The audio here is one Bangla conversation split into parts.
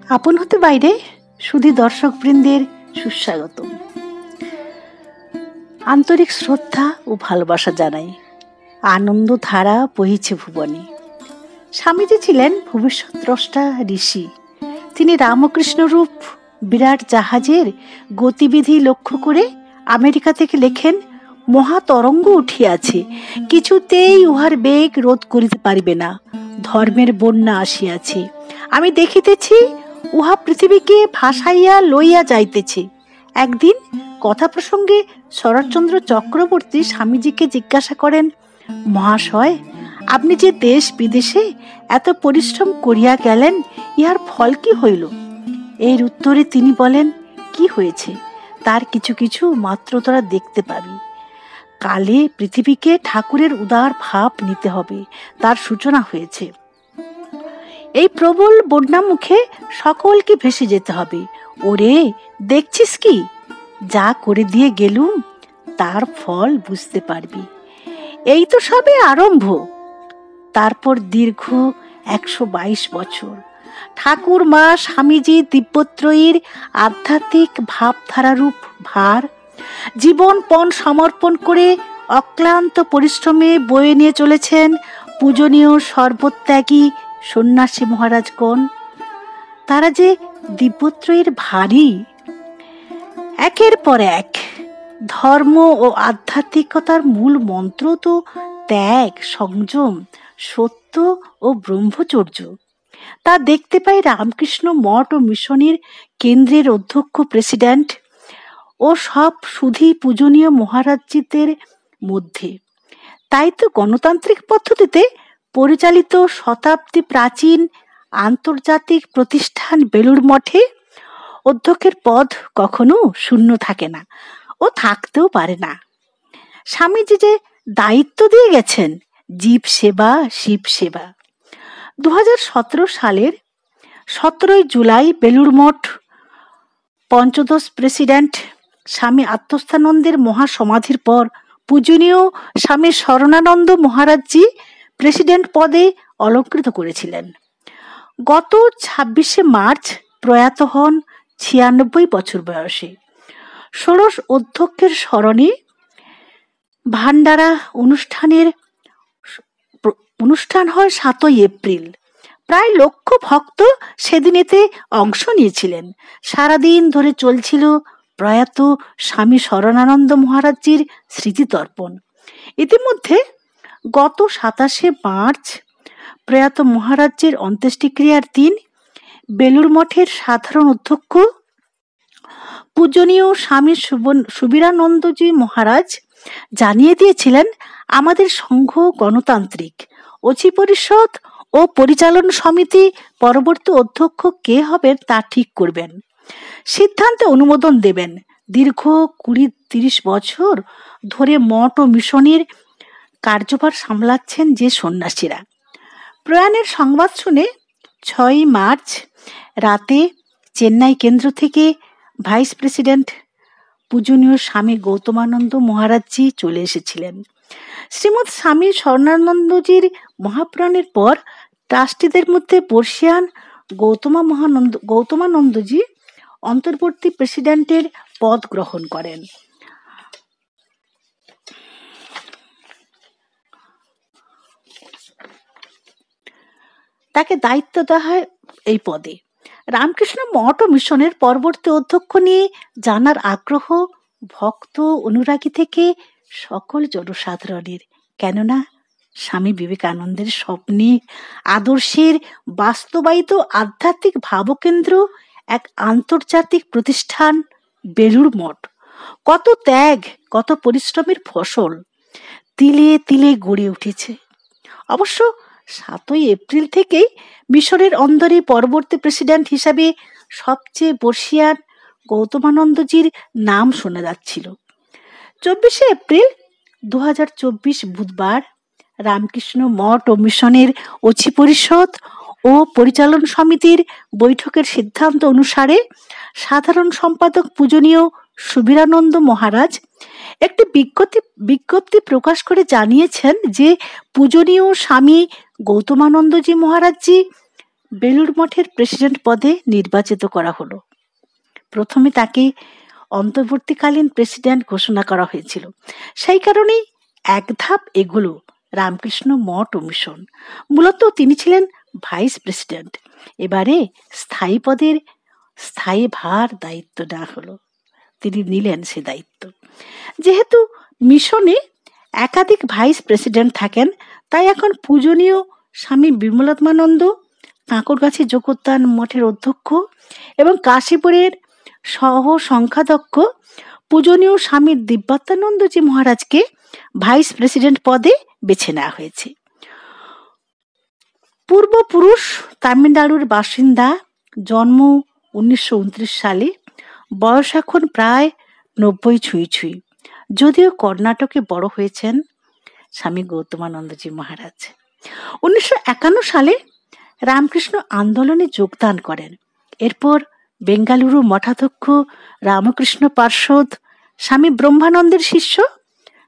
আপন হতে বাইরে শুধু দর্শকবৃন্দের সুস্বাগতম। আন্তরিক শ্রদ্ধা ও ভালোবাসা জানাই। আনন্দ ধারা বহিছে ভুবনে। স্বামীজি ছিলেন ভবিষ্যৎ দ্রষ্টা ঋষি। তিনি রামকৃষ্ণ রূপ বিরাট জাহাজের গতিবিধি লক্ষ্য করে আমেরিকা থেকে লেখেন, মহাতরঙ্গ উঠিয়াছে, কিছুতেই উহার বেগ রোধ করিতে পারিবে না। ধর্মের বন্যা আসিয়াছে, আমি দেখিতেছি উহা পৃথিবীকে ভাসাইয়া লইয়া যাইতেছে। একদিন কথা প্রসঙ্গে শরৎচন্দ্র চক্রবর্তী স্বামীজিকে জিজ্ঞাসা করেন, মহাশয়, আপনি যে দেশ বিদেশে এত পরিশ্রম করিয়া গেলেন, ইহার ফল কি হইল? এর উত্তরে তিনি বলেন, কি হয়েছে তার কিছু কিছু মাত্র তোরা দেখতে পাবি। কালে পৃথিবীকে ঠাকুরের উদার ভাব নিতে হবে, তার সূচনা হয়েছে। এই প্রবল বন্যা মুখে সকলকে ভেসে যেতে হবে। ওরে, দেখছিস কি যা করে দিয়ে গেলুম, তার ফল বুঝতে পারবি। এই তো সবে আরম্ভ। তারপর দীর্ঘ 122 বছর ঠাকুর মা স্বামীজি দিব্যত্রয়ীর আধ্যাত্মিক ভাবধারারূপ ভার জীবনপণ সমর্পণ করে অক্লান্ত পরিশ্রমে বয়ে নিয়ে চলেছেন পূজনীয় সর্বত্যাগী সন্ন্যাসী মহারাজগণ। তারা যে দিব্যত্রয়ীর ভারী, একের পর এক। ধর্ম ও আধ্যাত্মিকতার মূল মন্ত্র তো ত্যাগ, সংযম, সত্য ও ব্রহ্মচর্য। তা দেখতে পাই রামকৃষ্ণ মঠ ও মিশনের কেন্দ্রের অধ্যক্ষ, প্রেসিডেন্ট ও সব সুধী পূজনীয় মহারাজজিদের মধ্যে। তাই তো গণতান্ত্রিক পদ্ধতিতে পরিচালিত শতাব্দী প্রাচীন আন্তর্জাতিক প্রতিষ্ঠান বেলুড় মঠে অধ্যক্ষের পদ কখনো শূন্য থাকে না ও থাকতেও পারে না। স্বামীজি যে দায়িত্ব দিয়ে গেছেন, জীব সেবা, শিব সেবা। 2017 সালের 17 জুলাই বেলুড় মঠ পঞ্চদশ প্রেসিডেন্ট স্বামী আত্মস্থানন্দের মহাসমাধির পর পূজনীয় স্বামী শরণানন্দ মহারাজজি প্রেসিডেন্ট পদে অলঙ্কৃত করেছিলেন। গত 26শে মার্চ প্রয়াত হন 96 বছর বয়সে। ষোড়শ অধ্যক্ষের স্মরণে ভান্ডারা অনুষ্ঠান হয় 7 এপ্রিল। প্রায় লক্ষ ভক্ত সেদিন এতে অংশ নিয়েছিলেন। সারাদিন ধরে চলছিল প্রয়াত স্বামী শরণানন্দ মহারাজজির স্মৃতিতর্পণ। ইতিমধ্যে গত 27শে মার্চ প্রয়াত মহারাজজির অন্ত্যেষ্টিক্রিয়ার দিন বেলুড় মঠের সাধারণ অধ্যক্ষ পূজনীয় স্বামী সুবীরানন্দজি মহারাজ জানিয়ে দিয়েছিলেন, আমাদের সংঘ গণতান্ত্রিক। অচি পরিষদ ও পরিচালন সমিতি পরবর্তী অধ্যক্ষ কে হবেন তা ঠিক করবেন, সিদ্ধান্তে অনুমোদন দেবেন। দীর্ঘ 20-30 বছর ধরে মঠ ও মিশনের কার্যভার সামলাচ্ছেন যে সন্ন্যাসীরা। প্রয়াণের সংবাদ শুনে 6 মার্চ রাতে চেন্নাই কেন্দ্র থেকে ভাইস প্রেসিডেন্ট পূজনীয় স্বামী গৌতমানন্দ মহারাজজি চলে এসেছিলেন। শ্রীমৎ স্বামী শরণানন্দজির মহাপ্রাণের পর ট্রাস্টিদের মধ্যে বর্ষিয়ান গৌতমানন্দজি অন্তর্বর্তী প্রেসিডেন্টের পদ গ্রহণ করেন। তাকে দায়িত্ব দেওয়া হয় এই পদে। রামকৃষ্ণ মঠ ও মিশনের পরবর্তী অধ্যক্ষ নিয়ে জানার আগ্রহ ভক্ত অনুরাগী থেকে সকল জনসাধারণের। কেননা স্বামী বিবেকানন্দের স্বপ্নে আদর্শের বাস্তবায়িত আধ্যাত্মিক ভাবকেন্দ্র এক আন্তর্জাতিক প্রতিষ্ঠান বেলুড় মঠ কত ত্যাগ, কত পরিশ্রমের ফসল তিলে তিলে গড়ে উঠেছে। অবশ্য 7 এপ্রিল থেকেই মিশরের অন্দরে পরবর্তী প্রেসিডেন্ট হিসাবে সবচেয়ে বর্ষিয়ান গৌতমানন্দজির নাম শোনা যাচ্ছিল। 24শে এপ্রিল 2024 বুধবার রামকৃষ্ণ মঠ ও মিশনের অচি পরিষদ ও পরিচালন সমিতির বৈঠকের সিদ্ধান্ত অনুসারে সাধারণ সম্পাদক পূজনীয় সুবীরানন্দ মহারাজ একটি বিজ্ঞপ্তি প্রকাশ করে জানিয়েছেন যে পূজনীয় স্বামী গৌতমানন্দজি মহারাজজি বেলুড় মঠের প্রেসিডেন্ট পদে নির্বাচিত করা হলো। প্রথমে তাকে অন্তর্বর্তীকালীন প্রেসিডেন্ট ঘোষণা করা হয়েছিল। সেই কারণেই এক ধাপ এগুলো রামকৃষ্ণ মঠ ও মিশন। মূলত তিনি ছিলেন ভাইস প্রেসিডেন্ট। এবারে স্থায়ী পদের স্থায়ী ভার দায়িত্ব নেওয়া হলো, তিনি নিলেন সে দায়িত্ব। যেহেতু মিশনে একাধিক ভাইস প্রেসিডেন্ট থাকেন, তাই এখন পূজনীয় স্বামী বিমলাত্মানন্দ, কাঁকরগাছি যোগদান মঠের অধ্যক্ষ এবং কাশীপুরের সহ সংখ্যাধ্যক্ষ পূজনীয় স্বামী দিব্যাত্মানন্দজি মহারাজকে ভাইস প্রেসিডেন্ট পদে বেছে নেওয়া হয়েছে। পূর্বপুরুষ তামিলনাড়ুর বাসিন্দা, জন্ম 1929 সালে, বয়স এখন প্রায় 90 ছুঁই ছুঁই। যদিও কর্ণাটকে বড় হয়েছেন স্বামী গৌতমানন্দজি মহারাজ। 1951 সালে রামকৃষ্ণ আন্দোলনে যোগদান করেন। এরপর বেঙ্গালুরু মঠাধ্যক্ষ রামকৃষ্ণ পার্ষদ স্বামী ব্রহ্মানন্দের শিষ্য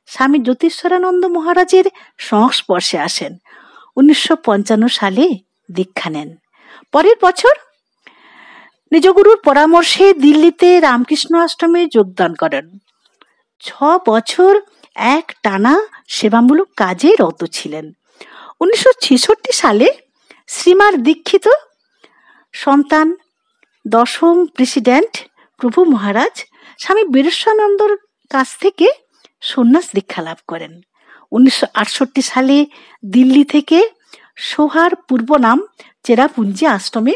স্বামী জ্যোতিশ্বরানন্দ মহারাজের সংস্পর্শে আসেন। 1955 সালে দীক্ষা নেন। পরের বছর নিজ গুরুর পরামর্শে দিল্লিতে রামকৃষ্ণ আশ্রমে যোগদান করেন। 6 বছর এক টানা সেবামূলক কাজে রত ছিলেন। 1966 সালে শ্রীমার দীক্ষিত সন্তান দশম প্রেসিডেন্ট প্রভু মহারাজ স্বামী বীরেশ্বরানন্দর কাছ থেকে সন্ন্যাস দীক্ষা লাভ করেন। 1968 সালে দিল্লি থেকে সোহার পূর্ব নাম চেরাপুঞ্জি আশ্রমে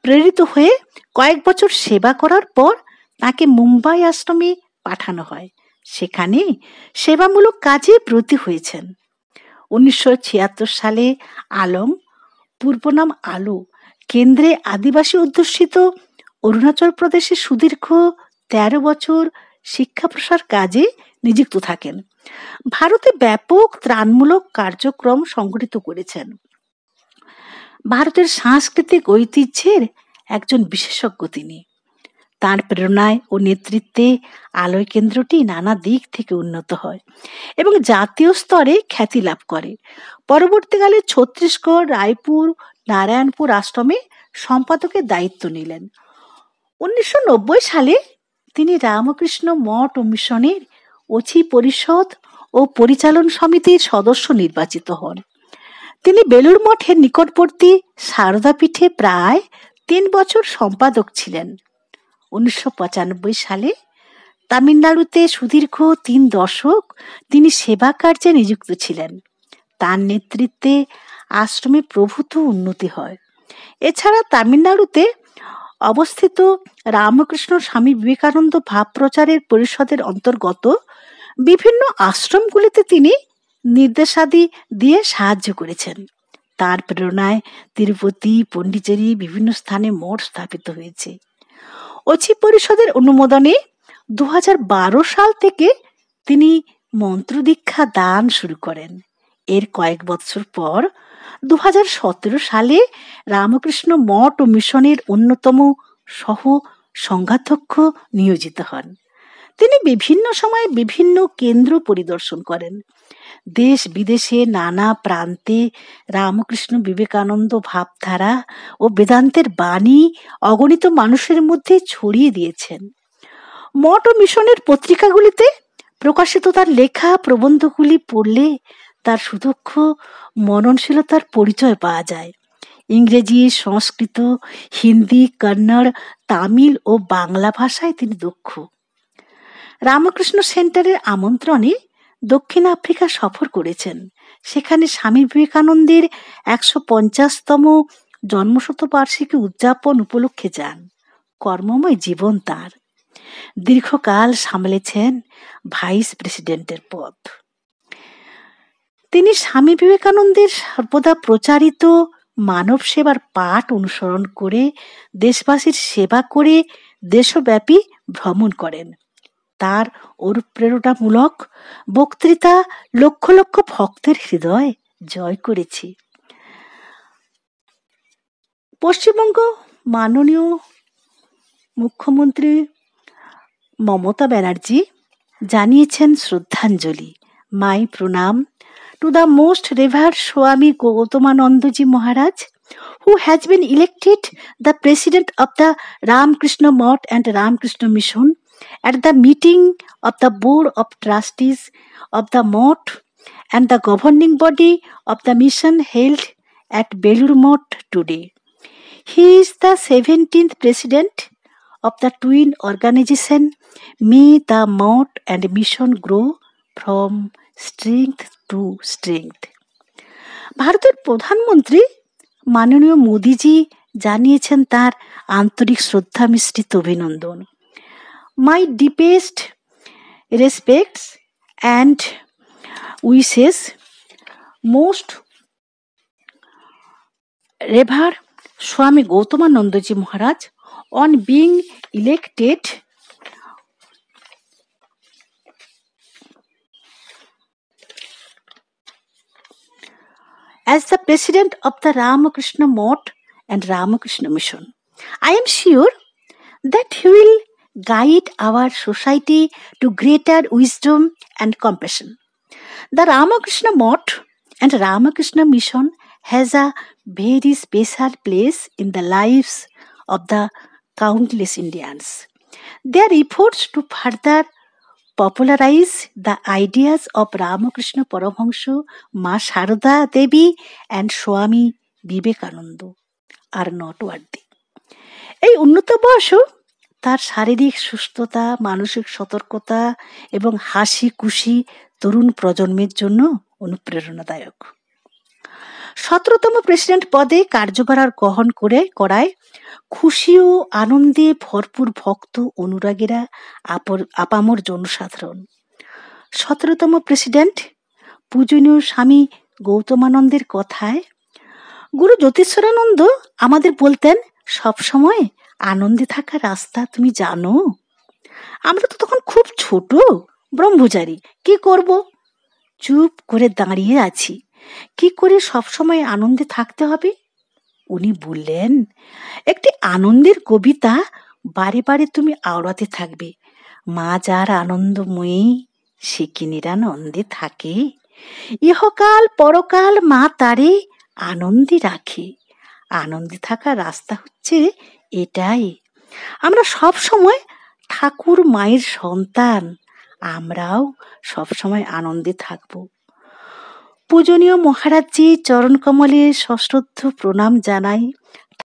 প্রেরিত হয়ে কয়েক বছর সেবা করার পর তাকে মুম্বাই আশ্রমে পাঠানো হয়। সেখানে সেবামূলক কাজে ব্রতী হয়েছেন। 1976 সালে আলম, পূর্ব নাম আলু, কেন্দ্রে আদিবাসী অধ্যুষিত অরুণাচল প্রদেশে সুদীর্ঘ 13 বছর শিক্ষা প্রসার কাজে নিযুক্ত থাকেন। ভারতে ব্যাপক ত্রাণমূলক কার্যক্রম সংগঠিত করেছেন। ভারতের সাংস্কৃতিক ঐতিহ্যের একজন বিশেষজ্ঞ তিনি। তাঁর প্রেরণায় ও নেতৃত্বে আলয় কেন্দ্রটি নানা দিক থেকে উন্নত হয় এবং জাতীয় স্তরে খ্যাতি লাভ করে। পরবর্তীকালে ছত্তিশগড়, রায়পুর, নারায়ণপুর আশ্রমে সম্পাদকের দায়িত্ব নিলেন। 1990 সালে তিনি রামকৃষ্ণ মঠ ও মিশনের অছি পরিষদ ও পরিচালন সমিতির সদস্য নির্বাচিত হন। তিনি বেলুড় মঠের নিকটবর্তী সারদাপীঠে প্রায় 3 বছর সম্পাদক ছিলেন। 1995 সালে তামিলনাড়ুতে সুদীর্ঘ 3 দশক তিনি সেবা কার্যে নিযুক্ত ছিলেন। তার নেতৃত্বে আশ্রমে প্রভূত উন্নতি হয়। এছাড়া তামিলনাড়ুতে অবস্থিত রামকৃষ্ণ স্বামী বিবেকানন্দ ভাব প্রচারের পরিষদের অন্তর্গত বিভিন্ন আশ্রমগুলিতে তিনি নির্দেশাদি দিয়ে সাহায্য করেছেন। তার প্রেরণায় তিরুপতি, পন্ডিচেরি বিভিন্ন স্থানে মঠ স্থাপিত হয়েছে। অছি পরিষদের অনুমোদনে 2012 সাল থেকে তিনি মন্ত্র দীক্ষা দান শুরু করেন। এর কয়েক বছর পর 2017 সালে রামকৃষ্ণ মঠ ও মিশনের অন্যতম সহ সংঘাধ্যক্ষ নিয়োজিত হন। তিনি বিভিন্ন সময়ে বিভিন্ন কেন্দ্র পরিদর্শন করেন। দেশ বিদেশে নানা প্রান্তে রামকৃষ্ণ বিবেকানন্দ ভাবধারা ও বেদান্তের বাণী অগণিত মানুষের মধ্যে ছড়িয়ে দিয়েছেন। মঠ ও মিশনের পত্রিকাগুলিতে প্রকাশিত তার লেখা প্রবন্ধগুলি পড়লে তার সুদক্ষ মননশীলতার পরিচয় পাওয়া যায়। ইংরেজি, সংস্কৃত, হিন্দি, কন্নড়, তামিল ও বাংলা ভাষায় তিনি দক্ষ। রামকৃষ্ণ সেন্টারের আমন্ত্রণে দক্ষিণ আফ্রিকা সফর করেছেন। সেখানে স্বামী বিবেকানন্দের 150তম জন্মশতবার্ষিকী উদযাপন উপলক্ষে যান। কর্মময় জীবন তার। দীর্ঘকাল সামলেছেন ভাইস প্রেসিডেন্টের পদ। তিনি স্বামী বিবেকানন্দের সর্বদা প্রচারিত মানব সেবার পাঠ অনুসরণ করে দেশবাসীর সেবা করে দেশব্যাপী ভ্রমণ করেন। তার অনুপ্রেরণামূলক বক্তৃতা লক্ষ লক্ষ ভক্তের হৃদয় জয় করেছে। পশ্চিমবঙ্গ মাননীয় মুখ্যমন্ত্রী মমতা ব্যানার্জি জানিয়েছেন শ্রদ্ধাঞ্জলি, মাই প্রণাম টু দ্য মোস্ট রেভার্ড স্বামী গৌতমানন্দজি মহারাজ who has been elected the president of the Ramakrishna Math and Ramakrishna Mission at the meeting of the Board of Trustees of the Math and the governing body of the mission held at Belur Math today. He is the 17th president of the twin organization. May the Math and mission grow from strength to strength. ভারতের প্রধানমন্ত্রী মাননীয় মোদিজি জানিয়েছেন তার আন্তরিক শ্রদ্ধা মিশ্রিত অভিনন্দন। My deepest respects and wishes most revered Swami Gautamanandaji Maharaj on being elected as the president of the Ramakrishna Math and Ramakrishna Mission. I am sure that he will guide our society to greater wisdom and compassion. The Ramakrishna Math and Ramakrishna Mission has a very special place in the lives of the countless Indians. Their efforts to further popularize the ideas of Ramakrishna Paramahansa, Ma Sharada Devi and Swami Vivekananda are noteworthy. এই উন্নত বয়সও তার শারীরিক সুস্থতা, মানসিক সতর্কতা এবং হাসি খুশি তরুণ প্রজন্মের জন্য অনুপ্রেরণাদায়ক। 17তম প্রেসিডেন্ট পদে কার্যভার গ্রহণ করায় খুশি ও আনন্দে ভরপুর ভক্ত অনুরাগীরা আপামর জনসাধারণ। 17তম প্রেসিডেন্ট পূজনীয় স্বামী গৌতমানন্দের কথায় গুরু জ্যোতিষ্বরানন্দ আমাদের বলতেন, সবসময় আনন্দে থাকার রাস্তা তুমি জানো? আমরা তো তখন খুব ছোট ব্রহ্মচারী, কি করব? চুপ করে দাঁড়িয়ে আছি, কি করে সবসময় আনন্দে থাকতে হবে? উনি বললেন, একটি আনন্দের কবিতা বারে বারে তুমি আওড়াতে থাকবে। মা যার আনন্দময়ী সে কি নিরানন্দে থাকে, ইহকাল পরকাল মা তারে আনন্দে রাখে। আনন্দে থাকার রাস্তা হচ্ছে এটাই। আমরা সব সময় ঠাকুর মায়ের সন্তান, আমরাও সবসময় আনন্দে থাকব। পূজনীয় মহারাজজি চরণ কমলে সশ্রদ্ধ প্রণাম জানাই।